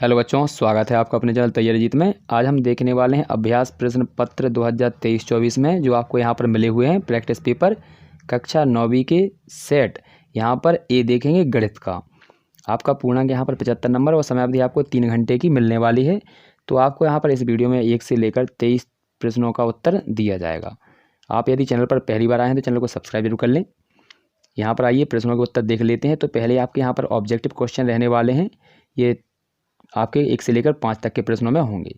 Hello बच्चों, स्वागत है आपका अपने चैनल तैयारी जीत में। आज हम देखने वाले हैं अभ्यास प्रश्न पत्र 2023-24 में जो आपको यहाँ पर मिले हुए हैं प्रैक्टिस पेपर कक्षा 9वीं के सेट। यहाँ पर ए देखेंगे गणित का। आपका पूर्णांक यहाँ पर 75 नंबर और समयावधि आपको 3 घंटे की मिलने वाली है। तो आपको यहाँ पर इस वीडियो में 1 से लेकर 23 प्रश्नों का उत्तर दिया जाएगा। आप यदि चैनल पर पहली बार आए हैं तो चैनल को सब्सक्राइब जरूर कर लें। यहाँ पर आइए प्रश्नों के उत्तर देख लेते हैं। तो पहले आपके यहाँ पर ऑब्जेक्टिव क्वेश्चन रहने वाले हैं। ये आपके 1 से लेकर 5 तक के प्रश्नों में होंगे।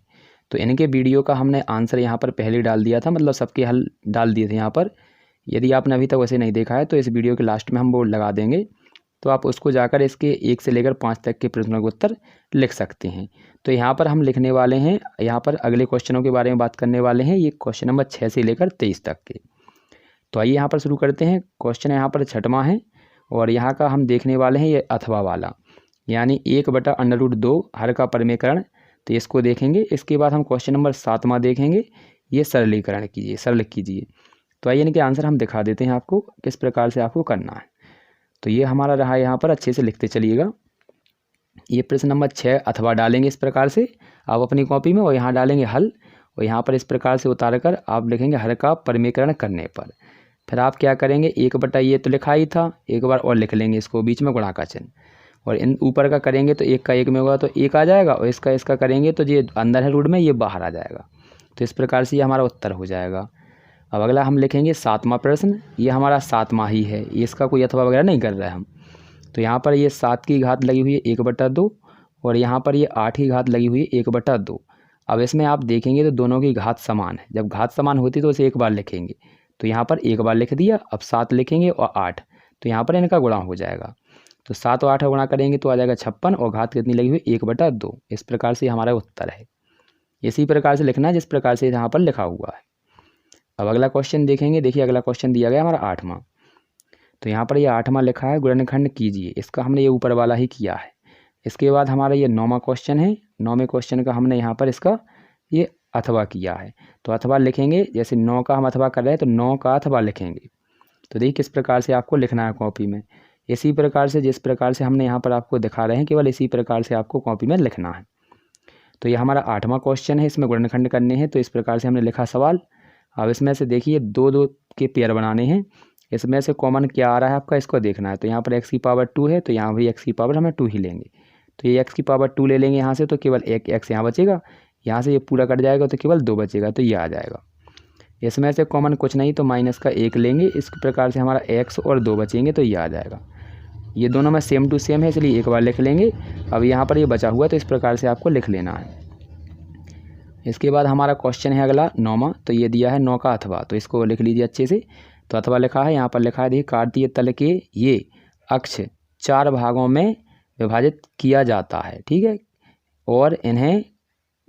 तो इनके वीडियो का हमने आंसर यहाँ पर पहले डाल दिया था, मतलब सबके हल डाल दिए थे यहाँ पर। यदि आपने अभी तक वैसे नहीं देखा है तो इस वीडियो के लास्ट में हम वो लगा देंगे, तो आप उसको जाकर इसके 1 से लेकर 5 तक के प्रश्नों के उत्तर लिख सकते हैं। तो यहाँ पर हम लिखने वाले हैं, यहाँ पर अगले क्वेश्चनों के बारे में बात करने वाले हैं। ये क्वेश्चन नंबर 6 से लेकर 23 तक के। तो आइए यहाँ पर शुरू करते हैं। क्वेश्चन यहाँ पर 6वां है और यहाँ का हम देखने वाले हैं ये अथवा वाला, यानी 1/√2 हर का परिमेयकरण। तो इसको देखेंगे। इसके बाद हम क्वेश्चन नंबर 7वां देखेंगे। ये सरलीकरण कीजिए, सरल कीजिए। तो आइए इनके आंसर हम दिखा देते हैं आपको किस प्रकार से आपको करना है। तो ये हमारा रहा, यहाँ पर अच्छे से लिखते चलिएगा। ये प्रश्न नंबर 6 अथवा डालेंगे इस प्रकार से आप अपनी कॉपी में, और यहाँ डालेंगे हल, और यहाँ पर इस प्रकार से उतार कर आप लिखेंगे हर का परिमेयकरण करने पर। फिर आप क्या करेंगे, 1 ये तो लिखा ही था, एक बार और लिख लेंगे इसको, बीच में गुणा का चिन्ह, और इन ऊपर का करेंगे तो 1 का 1 में होगा तो 1 आ जाएगा, और इसका करेंगे तो ये अंदर है रूट में, ये बाहर आ जाएगा। तो इस प्रकार से ये हमारा उत्तर हो जाएगा। अब अगला हम लिखेंगे 7वां प्रश्न। ये हमारा 7वां ही है, इसका कोई अथवा वगैरह नहीं कर रहे हैं हम। तो यहाँ पर ये 7 की घात लगी हुई है 1/2, और यहाँ पर ये 8 की घात लगी हुई है 1/2। अब इसमें आप देखेंगे तो दोनों की घात समान है। जब घात समान होती तो उसे एक बार लिखेंगे, तो यहाँ पर एक बार लिख दिया। अब 7 लिखेंगे और 8, तो यहाँ पर इनका गुणा हो जाएगा। तो 7 और 8 का गुणा करेंगे तो आ जाएगा 56, और घात कितनी लगी हुई 1/2। इस प्रकार से हमारा उत्तर है। इसी प्रकार से लिखना है जिस प्रकार से यहाँ पर लिखा हुआ है। अब अगला क्वेश्चन देखेंगे। देखिए अगला क्वेश्चन दिया गया हमारा 8वां। तो यहाँ पर ये 8वां लिखा है गुणनखंड कीजिए। इसका हमने ये ऊपर वाला ही किया है। इसके बाद हमारा ये 9वां क्वेश्चन है। 9वें क्वेश्चन का हमने यहाँ पर इसका ये अथवा किया है। तो अथवा लिखेंगे, जैसे 9 का हम अथवा कर रहे हैं तो 9 का अथवा लिखेंगे। तो देखिए किस प्रकार से आपको लिखना है कॉपी में। इसी प्रकार से जिस प्रकार से हमने यहाँ पर आपको दिखा रहे हैं, केवल इसी प्रकार से आपको कॉपी में लिखना है। तो ये हमारा 8वां क्वेश्चन है, इसमें गुणनखंड करने हैं। तो इस प्रकार से हमने लिखा सवाल। अब इसमें से देखिए 2-2 के पेयर बनाने हैं। इसमें से कॉमन क्या आ रहा है आपका, इसको देखना है। तो यहाँ पर x की पावर 2 है, तो यहाँ भी x की पावर हमें 2 ही लेंगे। तो ये x की पावर 2 ले लेंगे यहाँ से, तो केवल एक x यहाँ बचेगा। यहाँ से ये पूरा कट जाएगा तो केवल 2 बचेगा, तो ये आ जाएगा। इसमें से कॉमन कुछ नहीं तो माइनस का 1 लेंगे। इस प्रकार से हमारा x और 2 बचेंगे, तो ये आ जाएगा। ये दोनों में सेम टू सेम है, इसलिए एक बार लिख लेंगे। अब यहाँ पर ये बचा हुआ, तो इस प्रकार से आपको लिख लेना है। इसके बाद हमारा क्वेश्चन है अगला 9वां। तो ये दिया है 9 का अथवा, तो इसको लिख लीजिए अच्छे से। तो अथवा लिखा है, यहाँ पर लिखा है देखिए, कार्तीय तल के ये अक्ष 4 भागों में विभाजित किया जाता है, ठीक है, और इन्हें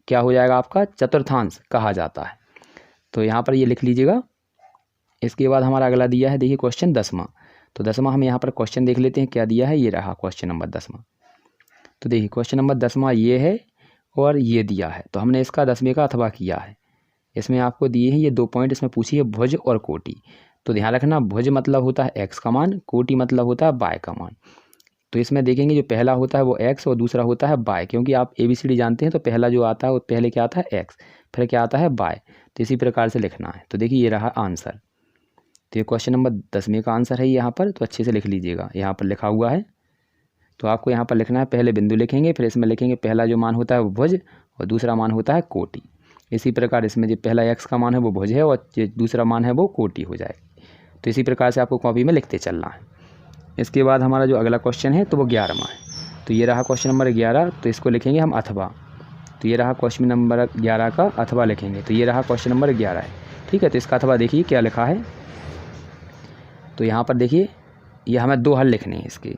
क्या हो जाएगा आपका चतुर्थांश कहा जाता है। तो यहाँ पर ये लिख लीजिएगा। इसके बाद हमारा अगला दिया है देखिए क्वेश्चन 10वां। तो 10वां हम यहाँ पर क्वेश्चन देख लेते हैं क्या दिया है। ये रहा क्वेश्चन नंबर 10वां। तो देखिए क्वेश्चन नंबर 10वां ये है और ये दिया है। तो हमने इसका 10वें का अथवा किया है। इसमें आपको दिए हैं ये 2 पॉइंट, इसमें पूछी है भुज और कोटि। तो ध्यान रखना, भुज मतलब होता है x का मान, कोटि मतलब होता है y का मान। तो इसमें देखेंगे जो पहला होता है वो x और दूसरा होता है y, क्योंकि आप ABCD जानते हैं। तो पहला जो आता है वो पहले क्या आता है x, फिर क्या आता है y। तो इसी प्रकार से लिखना है। तो देखिए ये रहा आंसर। तो ये क्वेश्चन नंबर 10वें का आंसर है यहाँ पर। तो अच्छे से लिख लीजिएगा, यहाँ पर लिखा हुआ है। तो आपको यहाँ पर लिखना है, पहले बिंदु लिखेंगे, फिर इसमें लिखेंगे पहला जो मान होता है वो भुज और दूसरा मान होता है कोटि। इसी प्रकार इसमें जो पहला x का मान है वो भुज है और जो दूसरा मान है वो कोटि हो जाएगी। तो इसी प्रकार से आपको कॉपी में लिखते चलना है। इसके बाद हमारा जो अगला क्वेश्चन है तो वो 11वां है। तो ये रहा क्वेश्चन नंबर 11। तो इसको लिखेंगे हम अथवा। तो ये रहा क्वेश्चन नंबर 11 का अथवा लिखेंगे। तो ये रहा क्वेश्चन नंबर 11 है, ठीक है। तो इसका अथवा देखिए क्या लिखा है। तो यहाँ पर देखिए ये हमें 2 हल लिखने हैं इसके।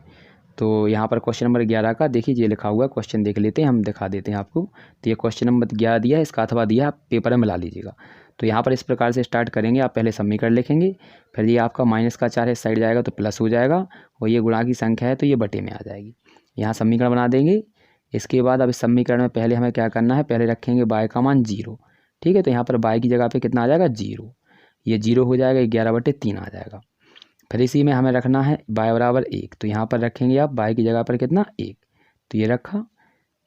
तो यहाँ पर क्वेश्चन नंबर 11 का देखिए ये लिखा हुआ है। क्वेश्चन देख लेते हैं, हम दिखा देते हैं आपको। तो ये क्वेश्चन नंबर 11 दिया है, इसका अथवा दिया है, आप पेपर में मिला लीजिएगा। तो यहाँ पर इस प्रकार से स्टार्ट करेंगे। आप पहले समीकरण लिखेंगे, फिर ये आपका -4 है, इस साइड जाएगा तो प्लस हो जाएगा, और ये गुणा की संख्या है तो ये बटे में आ जाएगी। यहाँ समीकरण बना देंगे। इसके बाद अब इस समीकरण में पहले हमें क्या करना है, पहले रखेंगे y का मान 0, ठीक है। तो यहाँ पर y की जगह पर कितना आ जाएगा 0, ये 0 हो जाएगा, 11/3 आ जाएगा। फिर इसी में हमें रखना है y बराबर 1। तो यहाँ पर रखेंगे आप y की जगह पर कितना 1, तो ये रखा।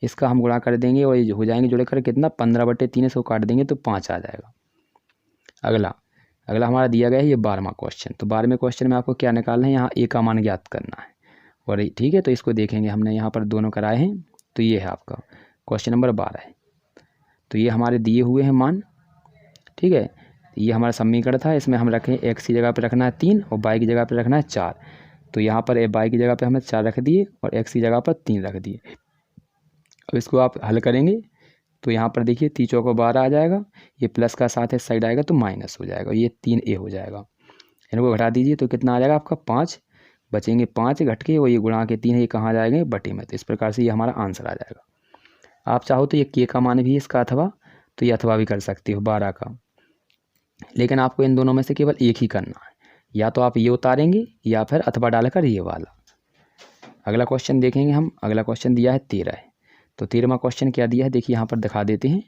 इसका हम गुणा कर देंगे और ये हो जाएंगे जुड़े कर कितना 15/3 इसको काट देंगे तो 5 आ जाएगा। अगला हमारा दिया गया है ये 12वां क्वेश्चन। तो 12वें क्वेश्चन में आपको क्या निकालना है, यहाँ ए का मान ज्ञात करना है। और ठीक है, तो इसको देखेंगे, हमने यहाँ पर दोनों कराए हैं। तो ये है आपका क्वेश्चन नंबर 12 है। तो ये हमारे दिए हुए हैं मान, ठीक है। ये हमारा समीकरण था, इसमें हम रखें एक्स की जगह पर रखना है 3 और वाई की जगह पर रखना है 4। तो यहाँ पर वाई की जगह पर हमने 4 रख दिए और एक्स की जगह पर 3 रख दिए। अब इसको आप हल करेंगे तो यहाँ पर देखिए 3 चौको 12 आ जाएगा, ये प्लस का साथ इस साइड आएगा तो माइनस हो जाएगा, ये 3a हो जाएगा। इनको घटा दीजिए तो कितना आ जाएगा आपका 5, बचेंगे 5 घट के, और ये गुणा के 3 ये कहाँ जाएंगे बटे में। तो इस प्रकार से ये हमारा आंसर आ जाएगा। आप चाहो तो ये के का मान भी इसका अथवा, तो ये अथवा भी कर सकते हो 12 का, लेकिन आपको इन दोनों में से केवल एक ही करना है, या तो आप ये उतारेंगे या फिर अथवा डालकर ये वाला। अगला क्वेश्चन देखेंगे हम। अगला क्वेश्चन दिया है 13 है। तो 13वां क्वेश्चन क्या दिया है देखिए, यहाँ पर दिखा देते हैं।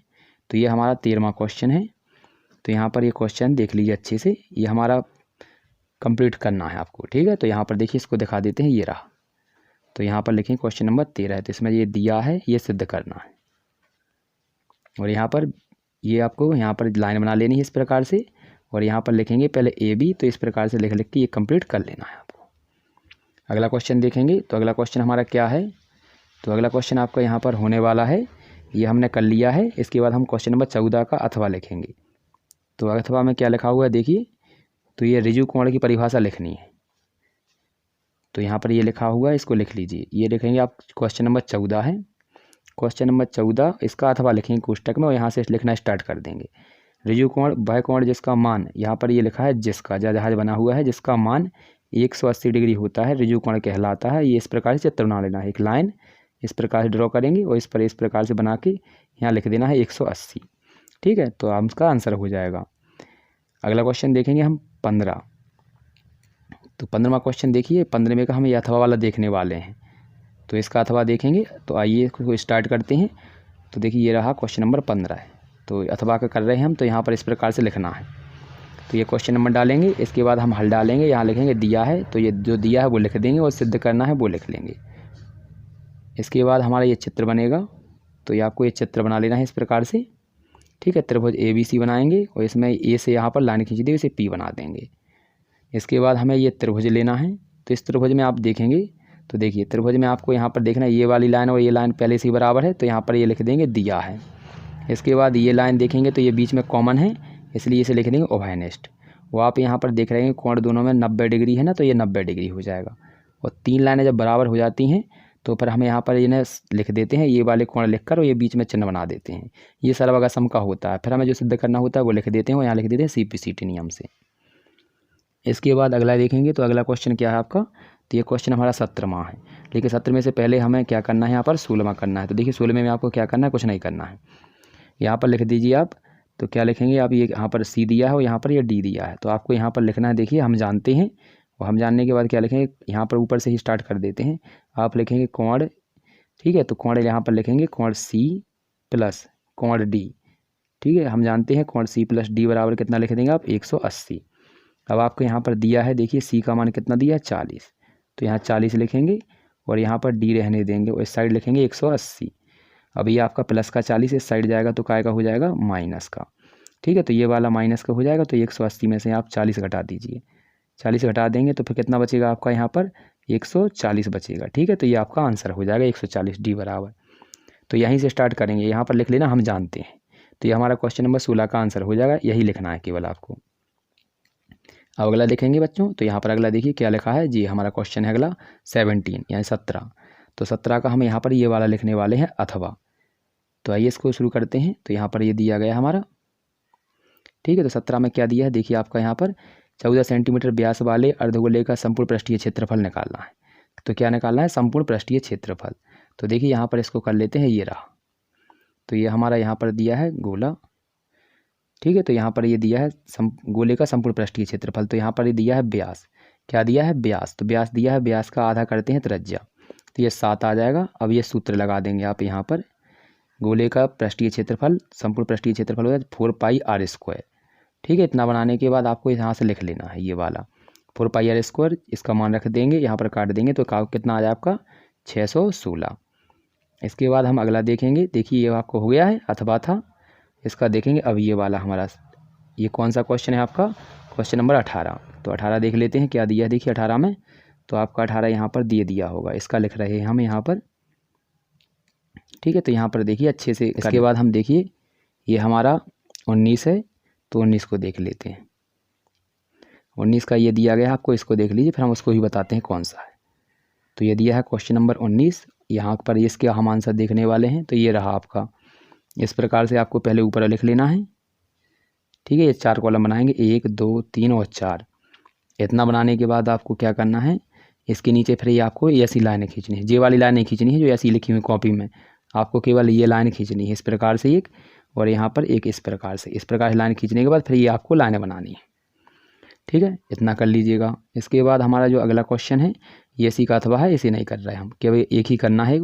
तो ये हमारा 13वां क्वेश्चन है। तो यहाँ पर ये क्वेश्चन देख लीजिए अच्छे से, ये हमारा कंप्लीट करना है आपको, ठीक है। तो यहाँ पर देखिए इसको दिखा देते हैं, ये रहा। तो यहाँ पर लिखें क्वेश्चन नंबर 13 है, तो इसमें ये दिया है, ये सिद्ध करना है। और यहाँ पर ये आपको यहाँ पर लाइन बना लेनी है इस प्रकार से, और यहाँ पर लिखेंगे पहले ए बी, तो इस प्रकार से लिख के ये कंप्लीट कर लेना है आपको। अगला क्वेश्चन देखेंगे। तो अगला क्वेश्चन हमारा क्या है, तो अगला क्वेश्चन आपका यहाँ पर होने वाला है, ये हमने कर लिया है। इसके बाद हम क्वेश्चन नंबर 14 का अथवा लिखेंगे। तो अथवा में क्या लिखा हुआ है देखिए, तो ये ऋजु कोण की परिभाषा लिखनी है। तो यहाँ पर ये लिखा हुआ है, इसको लिख लीजिए। ये लिखेंगे आप, क्वेश्चन नंबर 14 है। क्वेश्चन नंबर 14 इसका अथवा लिखेंगे कोष्टक में, और यहाँ से लिखना स्टार्ट कर देंगे। ऋजु कोण वह कोण जिसका मान, यहाँ पर ये लिखा है जिसका, जहाज बना हुआ है, जिसका मान 180 डिग्री होता है ऋजु कोण कहलाता है। ये इस प्रकार से चित्र बना लेना है, एक लाइन इस प्रकार से ड्रॉ करेंगे और इस प्रकार से बना के यहाँ लिख देना है 180, ठीक है। तो हम इसका आंसर हो जाएगा। अगला क्वेश्चन देखेंगे हम 15। तो 15वां क्वेश्चन देखिए, 15वें का हम ये अथवा वाला देखने वाले हैं। तो इसका अथवा देखेंगे। तो आइए इसको स्टार्ट करते हैं। तो देखिए ये रहा क्वेश्चन नंबर 15 है। तो अथवा का कर रहे हैं हम, तो यहाँ पर इस प्रकार से लिखना है। तो ये क्वेश्चन नंबर डालेंगे, इसके बाद हम हल डालेंगे, यहाँ लिखेंगे दिया है, तो ये जो दिया है वो लिख देंगे और सिद्ध करना है वो लिख लेंगे। इसके बाद हमारा ये चित्र बनेगा। तो ये आपको ये चित्र बना लेना है इस प्रकार से, ठीक है। त्रिभुज ABC बनाएंगे और इसमें ए से यहाँ पर लाइन खींच दी, इसे P बना देंगे। इसके बाद हमें ये त्रिभुज लेना है। तो इस त्रिभुज में आप देखेंगे, तो देखिए त्रिभुज में आपको यहाँ पर देखना है ये वाली लाइन और ये लाइन पहले से ही बराबर है, तो यहाँ पर ये लिख देंगे दिया है। इसके बाद ये लाइन देखेंगे तो ये बीच में कॉमन है, इसलिए इसे लिख देंगे उभयनिष्ठ। वो आप यहाँ पर देख रहे हैं कोण दोनों में 90 डिग्री है ना, तो ये 90 डिग्री हो जाएगा। और 3 लाइनें जब बराबर हो जाती हैं तो फिर हम यहाँ पर इन्हें लिख देते हैं, ये वाले कोण लिखकर, और ये बीच में चिन्ह बना देते हैं। ये सर्वगा का होता है। फिर हमें जो सिद्ध करना होता है वो लिख देते हैं, और यहाँ लिख देते हैं CP/CT नियम से। इसके बाद अगला देखेंगे। तो अगला क्वेश्चन क्या है आपका, तो ये क्वेश्चन हमारा 17वां है। लेकिन 17वें से पहले हमें क्या करना है, यहाँ पर 16वां करना है। तो देखिए 16वें में आपको क्या करना है, कुछ नहीं करना है। यहाँ पर लिख दीजिए आप। तो क्या लिखेंगे आप, ये यहाँ पर C दिया है और यहाँ पर ये D दिया है। तो आपको यहाँ पर लिखना है, देखिए हम जानते हैं, और हम जानने के बाद क्या लिखेंगे, यहाँ पर ऊपर से ही स्टार्ट कर देते हैं। आप लिखेंगे कोण, ठीक है। तो कोण यहाँ पर लिखेंगे कोण C प्लस कोण D, ठीक है। हम जानते हैं कोण C प्लस D बराबर कितना लिख देंगे आप, 180। अब आपको यहाँ पर दिया है, देखिए C का मान कितना दिया है, 40। तो यहाँ 40 लिखेंगे और यहाँ पर D रहने देंगे और इस साइड लिखेंगे 180। अब ये आपका प्लस का 40 इस साइड जाएगा तो काय का हो जाएगा, माइनस का, ठीक है। तो ये वाला माइनस का हो जाएगा। तो 180 में से आप 40 घटा दीजिए। 40 घटा देंगे तो फिर कितना बचेगा आपका, यहाँ पर 140 बचेगा, ठीक है। तो ये आपका आंसर हो जाएगा 140, D बराबर। तो यहीं से स्टार्ट करेंगे, यहाँ पर लिख लेना हम जानते हैं। तो ये हमारा क्वेश्चन नंबर 16 का आंसर हो जाएगा, यही लिखना है केवल आपको। अब अगला देखेंगे बच्चों। तो यहाँ पर अगला देखिए क्या लिखा है जी, हमारा क्वेश्चन है अगला 17 यानी 17। तो 17 का हम यहाँ पर ये वाला लिखने वाले हैं अथवा। तो आइए इसको शुरू करते हैं। तो यहाँ पर ये दिया गया हमारा, ठीक है। तो 17 में क्या दिया है देखिए, आपका यहाँ पर 14 सेंटीमीटर व्यास वाले अर्धगोले का संपूर्ण पृष्ठीय क्षेत्रफल निकालना है। तो क्या निकालना है, संपूर्ण पृष्ठीय क्षेत्रफल। तो देखिए यहाँ पर इसको कर लेते हैं, ये रहा। तो ये हमारा यहाँ पर दिया है गोला, ठीक है। तो यहाँ पर ये दिया है गोले का संपूर्ण पृष्ठीय क्षेत्रफल। तो यहाँ पर ये दिया है व्यास, क्या दिया है, व्यास। तो व्यास दिया है, व्यास का आधा करते हैं त्रिज्या, तो ये 7 आ जाएगा। अब ये सूत्र लगा देंगे आप यहाँ पर, गोले का पृष्ठीय क्षेत्रफल, संपूर्ण पृष्ठीय क्षेत्रफल होगा 4πr², ठीक है। इतना बनाने के बाद आपको यहाँ से लिख लेना है ये वाला 4πr², इसका मान रख देंगे, यहाँ पर काट देंगे तो कितना आ जाए आपका 616। इसके बाद हम अगला देखेंगे। देखिए ये आपको हो गया है, अथवा था, इसका देखेंगे अब ये वाला हमारा, ये कौन सा क्वेश्चन है आपका, क्वेश्चन नंबर 18। तो 18 देख लेते हैं क्या दिया है। देखिए 18 में तो आपका 18 यहाँ पर दे दिया होगा, इसका लिख रहे हैं हम यहाँ पर, ठीक है। तो यहाँ पर देखिए अच्छे से, इसके बाद हम देखिए ये हमारा 19 है, तो 19 को देख लेते हैं। 19 का ये दिया गया है आपको, इसको देख लीजिए, फिर हम उसको ही बताते हैं कौन सा है। तो ये दिया है क्वेश्चन नंबर 19, यहाँ पर इसके हम आंसर देखने वाले हैं। तो ये रहा आपका, इस प्रकार से आपको पहले ऊपर लिख लेना है, ठीक है। ये 4 कॉलम बनाएंगे, 1 2 3 और 4। इतना बनाने के बाद आपको क्या करना है, इसके नीचे फिर ये आपको ऐसी लाइनें खींचनी है, ये वाली लाइनें खींचनी है जो ऐसी लिखी हुई कॉपी में, आपको केवल ये लाइन खींचनी है इस प्रकार से एक, और यहाँ पर एक इस प्रकार से लाइन खींचने के बाद फिर ये आपको लाइनें बनानी है, ठीक है। इतना कर लीजिएगा। इसके बाद हमारा जो अगला क्वेश्चन है ये सी का अथवा है, इसे नहीं कर रहे हैं हम, केवल एक ही करना है,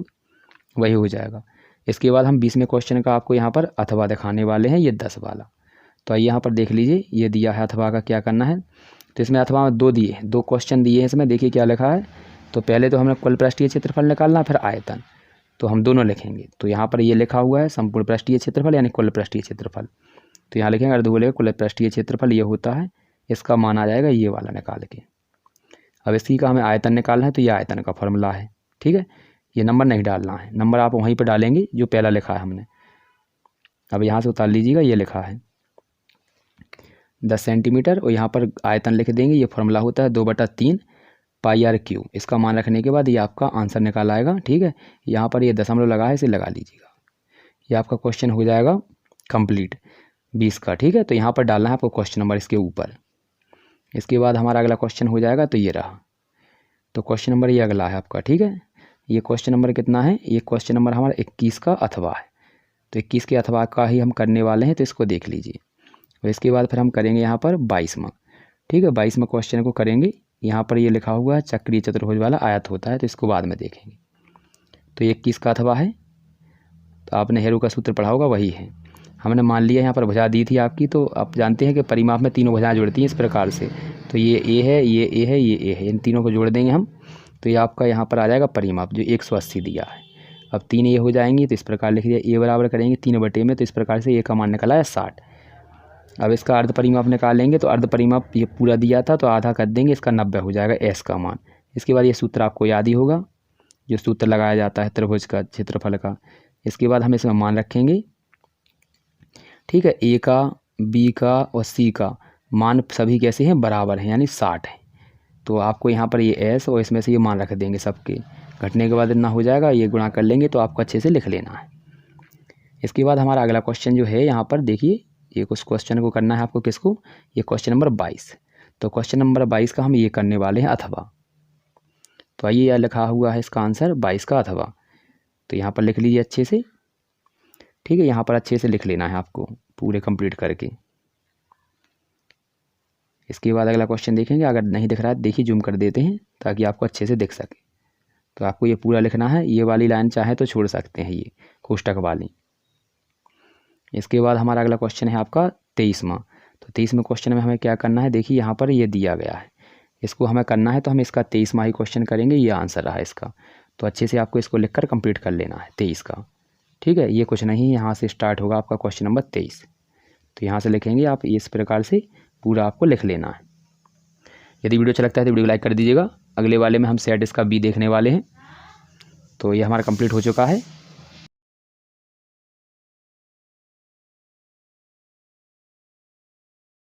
वही हो जाएगा। इसके बाद हम 20वें क्वेश्चन का आपको यहाँ पर अथवा दिखाने वाले हैं, ये 10 वाला। तो आइए यहाँ पर देख लीजिए, ये दिया है अथवा का क्या करना है। तो इसमें अथवा में 2 दिए हैं, 2 क्वेश्चन दिए हैं इसमें। देखिए क्या लिखा है, तो पहले तो हमने कुल पृष्ठीय क्षेत्रफल निकालना, फिर आयतन, तो हम दोनों लिखेंगे। तो यहाँ पर ये लिखा हुआ है संपूर्ण पृष्ठीय क्षेत्रफल यानी कुल पृष्ठीय क्षेत्रफल, तो यहाँ लिखेंगे अर्धगोले कुल पृष्ठीय क्षेत्रफल ये होता है, इसका मान आ जाएगा ये वाला निकाल के। अब इसी का हमें आयतन निकालना है, तो ये आयतन का फॉर्मूला है, ठीक है। ये नंबर नहीं डालना है, नंबर आप वहीं पर डालेंगे जो पहला लिखा है हमने। अब यहाँ से उतार लीजिएगा, ये लिखा है 10 सेंटीमीटर, और यहाँ पर आयतन लिख देंगे। ये फॉर्मूला होता है 2/3 पाई आर क्यू। इसका मान रखने के बाद ये आपका आंसर निकाल आएगा, ठीक है। यहाँ पर ये दशमलव लगा है, इसे लगा लीजिएगा। ये आपका क्वेश्चन हो जाएगा कंप्लीट 20 का, ठीक है। तो यहाँ पर डालना है आपको क्वेश्चन नंबर इसके ऊपर। इसके बाद हमारा अगला क्वेश्चन हो जाएगा, तो ये रहा। तो क्वेश्चन नंबर ये अगला है आपका, ठीक है। ये क्वेश्चन नंबर कितना है, ये क्वेश्चन नंबर हमारा 21 का अथवा है। तो 21 के अथवा का ही हम करने वाले हैं, तो इसको देख लीजिए। और इसके बाद फिर हम करेंगे यहाँ पर 22वां, ठीक है। 22वां क्वेश्चन को करेंगे। यहाँ पर ये लिखा हुआ है चक्रीय चतुर्भुज वाला आयत होता है, तो इसको बाद में देखेंगे। तो 21 का अथवा है, तो आपने हेरू का सूत्र पढ़ा होगा, वही है। हमने मान लिया यहाँ पर भुजा दी थी आपकी, तो आप जानते हैं कि परिमाप में तीनों भुजाएं जुड़ती हैं इस प्रकार से। तो ये ए है, ये ए है, ये ए है, इन तीनों को जोड़ देंगे हम, तो ये आपका यहाँ पर आ जाएगा परिमाप जो 180 दिया है। अब 3 ए हो जाएंगी, तो इस प्रकार लिख दिया, ए बराबर करेंगे 3/, में, तो इस प्रकार से ए का मान निकला है 60। अब इसका अर्ध परिमाप निकालेंगे, तो अर्ध परिमाप ये पूरा दिया था, तो आधा कर देंगे, इसका 90 हो जाएगा एस का मान। इसके बाद ये सूत्र आपको याद ही होगा, जो सूत्र लगाया जाता है त्रिभुज का क्षेत्रफल का। इसके बाद हम इसमें मान रखेंगे, ठीक है। ए का, बी का और सी का मान सभी कैसे हैं, बराबर हैं, यानी 60 है। तो आपको यहाँ पर ये एस और इसमें से ये मान रख देंगे सबके, घटने के बाद इतना हो जाएगा, ये गुणा कर लेंगे, तो आपको अच्छे से लिख लेना है। इसके बाद हमारा अगला क्वेश्चन जो है, यहाँ पर देखिए, ये कुछ क्वेश्चन को करना है आपको, किसको, ये क्वेश्चन नंबर 22। तो क्वेश्चन नंबर 22 का हम ये करने वाले हैं अथवा। तो आइए यह लिखा हुआ है इसका आंसर 22 का अथवा, तो यहाँ पर लिख लीजिए अच्छे से, ठीक है। यहाँ पर अच्छे से लिख लेना है आपको पूरे कंप्लीट करके। इसके बाद अगला क्वेश्चन देखेंगे, अगर नहीं दिख रहा है देखिए जूम कर देते हैं ताकि आपको अच्छे से दिख सके। तो आपको ये पूरा लिखना है, ये वाली लाइन चाहे तो छोड़ सकते हैं, ये कोष्टक वाली। इसके बाद हमारा अगला क्वेश्चन है आपका 23वां। तो 23वें क्वेश्चन में हमें क्या करना है, देखिए यहाँ पर ये दिया गया है, इसको हमें करना है, तो हम इसका 23वां ही क्वेश्चन करेंगे, ये आंसर रहा इसका। तो अच्छे से आपको इसको लिखकर कंप्लीट कर लेना है 23 का, ठीक है। ये कुछ नहीं, यहाँ से स्टार्ट होगा आपका क्वेश्चन नंबर 23, तो यहाँ से लिखेंगे आप, इस प्रकार से पूरा आपको लिख लेना है। यदि वीडियो अच्छा लगता है तो वीडियो लाइक कर दीजिएगा। अगले वाले में हम सेट इसका बी देखने वाले हैं। तो ये हमारा कंप्लीट हो चुका है।